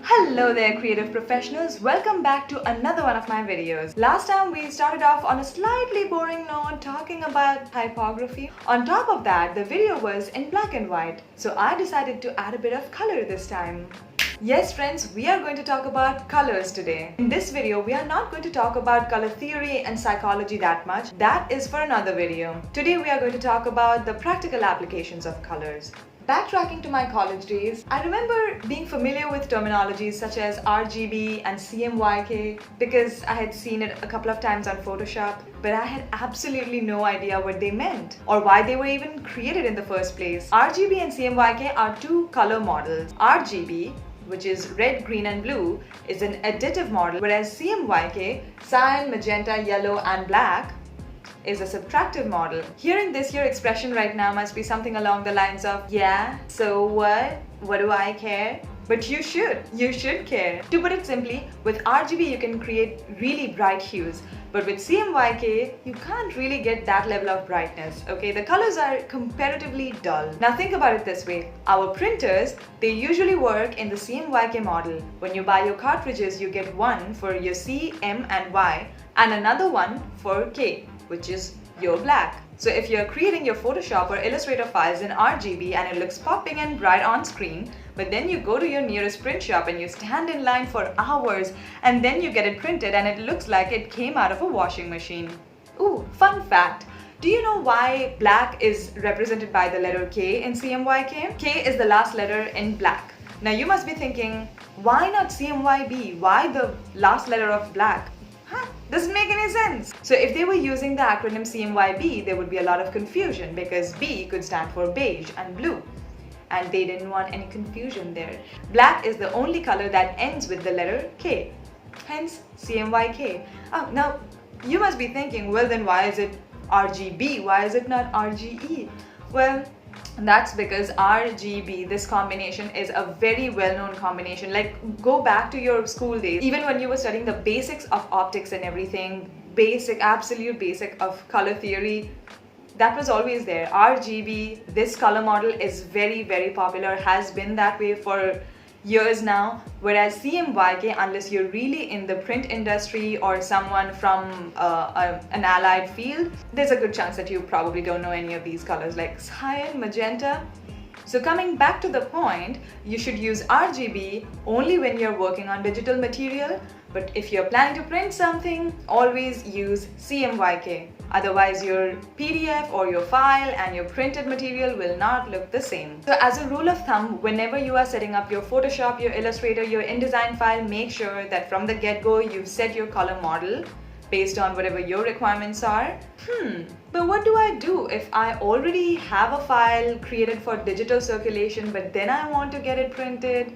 Hello there creative professionals, welcome back to another one of my videos. Last time we started off on a slightly boring note talking about typography. On top of that, the video was in black and white, so I decided to add a bit of color this time. Yes friends, we are going to talk about colors today. In this video, we are not going to talk about color theory and psychology that much. That is for another video. Today we are going to talk about the practical applications of colors. Backtracking to my college days, I remember being familiar with terminologies such as RGB and CMYK because I had seen it a couple of times on Photoshop, but I had absolutely no idea what they meant or why they were even created in the first place. RGB and CMYK are two color models. RGB, which is red, green and blue, is an additive model, whereas CMYK, cyan, magenta, yellow and black, is a subtractive model. Hearing this here expression right now must be something along the lines of, yeah, so what? What do I care? But you should care. To put it simply, with RGB you can create really bright hues, but with CMYK you can't really get that level of brightness, okay? The colors are comparatively dull. Now think about it this way, our printers, they usually work in the CMYK model. When you buy your cartridges, you get one for your C, M and Y and another one for K, which is your black. So if you're creating your Photoshop or Illustrator files in RGB and it looks popping and bright on screen, but then you go to your nearest print shop and you stand in line for hours and then you get it printed and it looks like it came out of a washing machine. Ooh, fun fact. Do you know why black is represented by the letter K in CMYK? K is the last letter in black. Now you must be thinking, why not CMYB? Why the last letter of black? Doesn't make any sense. So if they were using the acronym CMYB, there would be a lot of confusion because B could stand for beige and blue. And they didn't want any confusion there. Black is the only color that ends with the letter K. Hence CMYK. Now you must be thinking, well then why is it RGB? Why is it not RGE? Well, that's because RGB, this combination, is a very well-known combination. Like, go back to your school days. Even when you were studying the basics of optics and everything, absolute basic of color theory, that was always there. RGB, this color model is very, very popular, has been that way for years now, whereas CMYK, unless you're really in the print industry or someone from an allied field, there's a good chance that you probably don't know any of these colors like cyan, magenta. So coming back to the point, you should use RGB only when you're working on digital material, but if you're planning to print something, always use CMYK. Otherwise your PDF or your file and your printed material will not look the same. So as a rule of thumb, whenever you are setting up your Photoshop, your Illustrator, your InDesign file, make sure that from the get-go you've set your color model based on whatever your requirements are. But what do I do if I already have a file created for digital circulation but then I want to get it printed?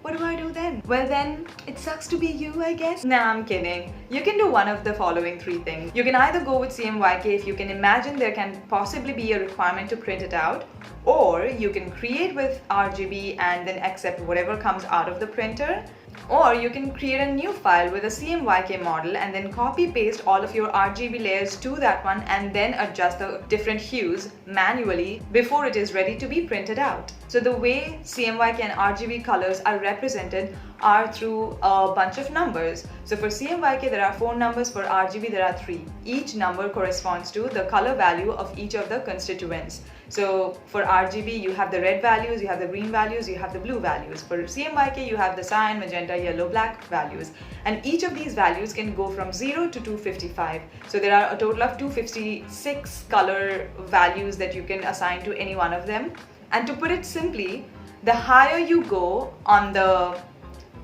What do I do then? Well then, it sucks to be you, I guess. Nah, I'm kidding. You can do one of the following three things. You can either go with CMYK if you can imagine there can possibly be a requirement to print it out, or you can create with RGB and then accept whatever comes out of the printer, or you can create a new file with a CMYK model and then copy paste all of your RGB layers to that one and then adjust the different hues manually before it is ready to be printed out. So the way CMYK and RGB colors are represented are through a bunch of numbers. So for CMYK there are 4 numbers, for RGB there are 3. Each number corresponds to the color value of each of the constituents. So for RGB you have the red values, you have the green values, you have the blue values. For CMYK you have the cyan, magenta, yellow, black values. And each of these values can go from 0 to 255. So there are a total of 256 color values that you can assign to any one of them. And to put it simply, the higher you go on the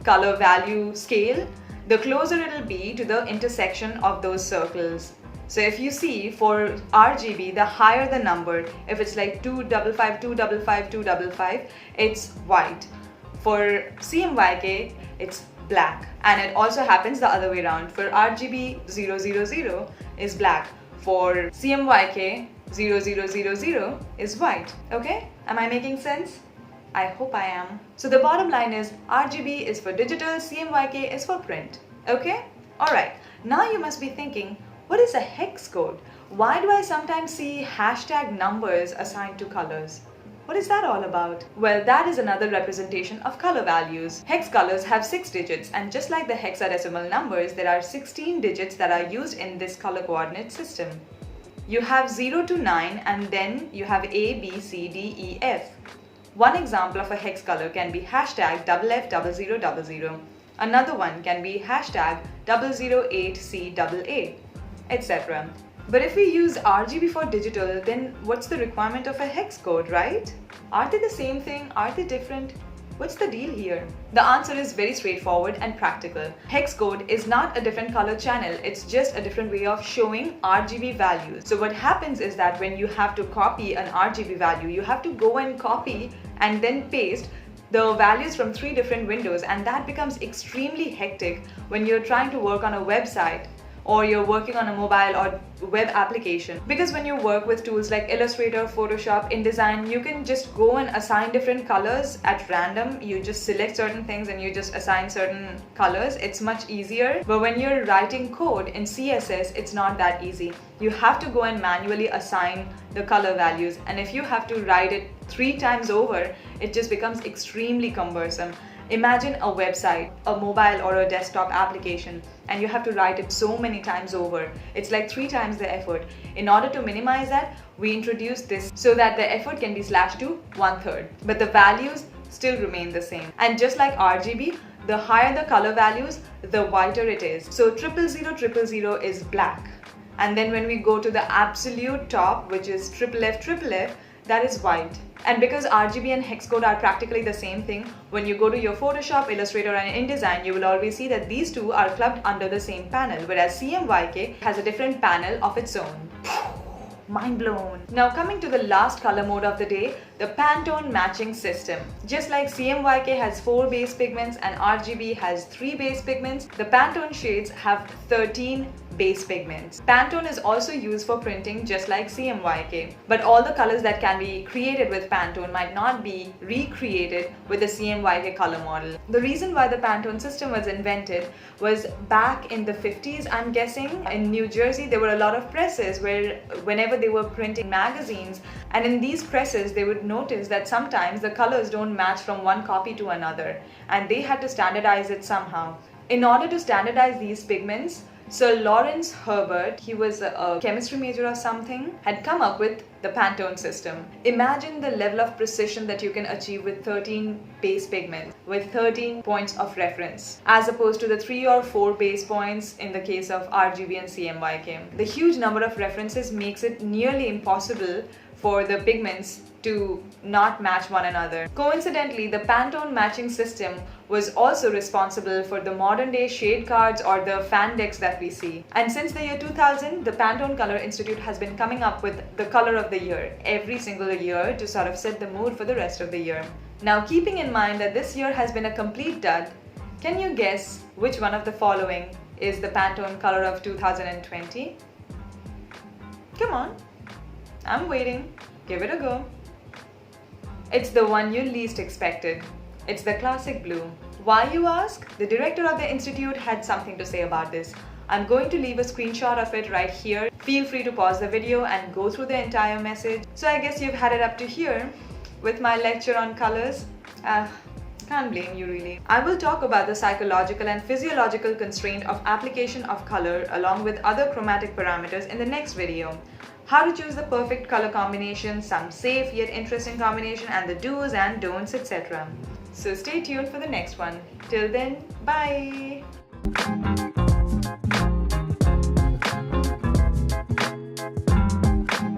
color value scale, the closer it will be to the intersection of those circles. So if you see for RGB, the higher the number, if it's like 255, 255, 255, it's white. For CMYK, it's black. And it also happens the other way around. For RGB, 000 is black. For CMYK, 0000 is white. Okay? Am I making sense? I hope I am. So the bottom line is RGB is for digital, CMYK is for print. Okay? Alright. Now you must be thinking, what is a hex code? Why do I sometimes see hashtag numbers assigned to colors? What is that all about? Well, that is another representation of color values. Hex colors have 6 digits, and just like the hexadecimal numbers, there are 16 digits that are used in this color coordinate system. You have 0 to 9, and then you have A, B, C, D, E, F. One example of a hex color can be hashtag FF0000. Another one can be hashtag 008C88, etc. But if we use RGB for digital, then what's the requirement of a hex code, right? Are they the same thing? Are they different? What's the deal here? The answer is very straightforward and practical. Hex code is not a different color channel, it's just a different way of showing RGB values. So what happens is that when you have to copy an RGB value, you have to go and copy and then paste the values from 3 different windows, and that becomes extremely hectic when you're trying to work on a website or you're working on a mobile or web application. Because when you work with tools like Illustrator, Photoshop, InDesign, you can just go and assign different colors at random. You just select certain things and you just assign certain colors. It's much easier. But when you're writing code in CSS, it's not that easy. You have to go and manually assign the color values, and if you have to write it 3 times over, it just becomes extremely cumbersome. Imagine a website, a mobile or a desktop application, and you have to write it so many times over. It's like 3 times the effort. In order to minimize that, we introduced this so that the effort can be slashed to 1/3, but the values still remain the same. And just like RGB, the higher the color values, the whiter it is. So 00000 is black. And then when we go to the absolute top, which is FFFF, that is white. And because RGB and hex code are practically the same thing, when you go to your Photoshop, Illustrator and InDesign, you will always see that these two are clubbed under the same panel, whereas CMYK has a different panel of its own. Mind blown. Now coming to the last color mode of the day, the Pantone matching system. Just like CMYK has 4 base pigments and RGB has 3 base pigments, the Pantone shades have 13 base pigments. Pantone is also used for printing just like CMYK, but all the colors that can be created with Pantone might not be recreated with the CMYK color model. The reason why the Pantone system was invented was back in the 50s, I'm guessing. In New Jersey, there were a lot of presses where whenever they were printing magazines, and in these presses they would notice that sometimes the colors don't match from one copy to another, and they had to standardize it somehow. In order to standardize these pigments, Sir Lawrence Herbert, he was a chemistry major or something, had come up with the Pantone system. Imagine the level of precision that you can achieve with 13 base pigments, with 13 points of reference, as opposed to the 3 or 4 base points in the case of RGB and CMYK. The huge number of references makes it nearly impossible for the pigments to not match one another. Coincidentally, the Pantone matching system was also responsible for the modern day shade cards or the fan decks that we see. And since the year 2000, the Pantone Color Institute has been coming up with the color of the year every single year to sort of set the mood for the rest of the year. Now, keeping in mind that this year has been a complete dud, can you guess which one of the following is the Pantone color of 2020? Come on, I'm waiting. Give it a go. It's the one you least expected. It's the classic blue. Why, you ask? The director of the institute had something to say about this. I'm going to leave a screenshot of it right here. Feel free to pause the video and go through the entire message. So I guess you've had it up to here with my lecture on colors. Can't blame you really. I will talk about the psychological and physiological constraint of application of color along with other chromatic parameters in the next video. How to choose the perfect color combination, some safe yet interesting combination, and the do's and don'ts, etc. So stay tuned for the next one. Till then, bye!